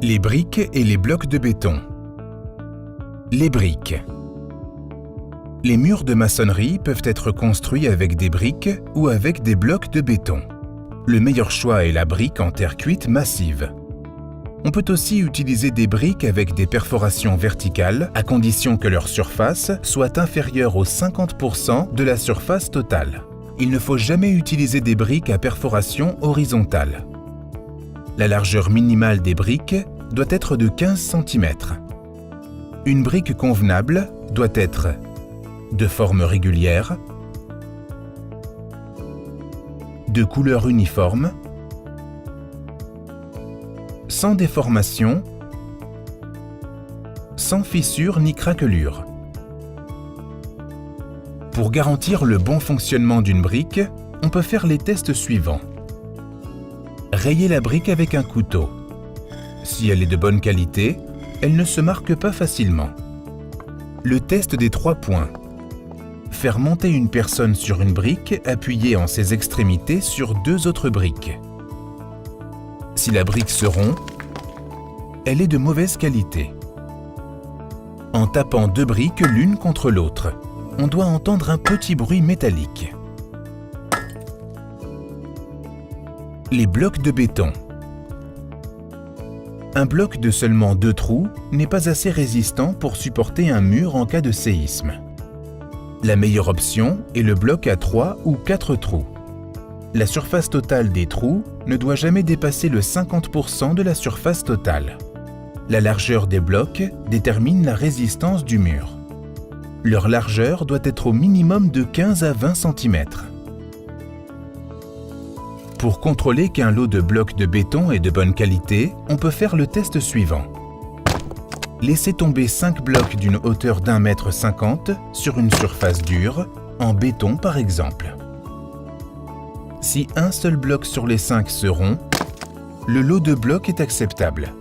Les briques et les blocs de béton. Les briques. Les murs de maçonnerie peuvent être construits avec des briques ou avec des blocs de béton. Le meilleur choix est la brique en terre cuite massive. On peut aussi utiliser des briques avec des perforations verticales à condition que leur surface soit inférieure aux 50% de la surface totale. Il ne faut jamais utiliser des briques à perforation horizontale. La largeur minimale des briques doit être de 15 cm. Une brique convenable doit être de forme régulière, de couleur uniforme, sans déformation, sans fissure ni craquelure. Pour garantir le bon fonctionnement d'une brique, on peut faire les tests suivants. Rayer la brique avec un couteau. Si elle est de bonne qualité, elle ne se marque pas facilement. Le test des 3 points. Faire monter une personne sur une brique appuyée en ses extrémités sur 2 autres briques. Si la brique se rompt, elle est de mauvaise qualité. En tapant 2 briques l'une contre l'autre, on doit entendre un petit bruit métallique. Les blocs de béton. Un bloc de seulement 2 trous n'est pas assez résistant pour supporter un mur en cas de séisme. La meilleure option est le bloc à 3 ou 4 trous. La surface totale des trous ne doit jamais dépasser le 50% de la surface totale. La largeur des blocs détermine la résistance du mur. Leur largeur doit être au minimum de 15 à 20 cm. Pour contrôler qu'un lot de blocs de béton est de bonne qualité, on peut faire le test suivant. Laissez tomber 5 blocs d'une hauteur d'1,50 m sur une surface dure, en béton par exemple. Si un seul bloc sur les 5 se rompt, le lot de blocs est acceptable.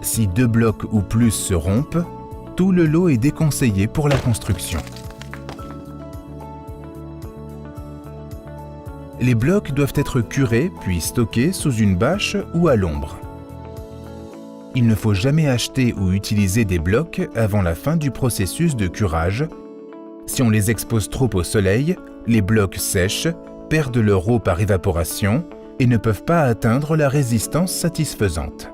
Si 2 blocs ou plus se rompent, tout le lot est déconseillé pour la construction. Les blocs doivent être curés puis stockés sous une bâche ou à l'ombre. Il ne faut jamais acheter ou utiliser des blocs avant la fin du processus de curage. Si on les expose trop au soleil, les blocs sèchent, perdent leur eau par évaporation et ne peuvent pas atteindre la résistance satisfaisante.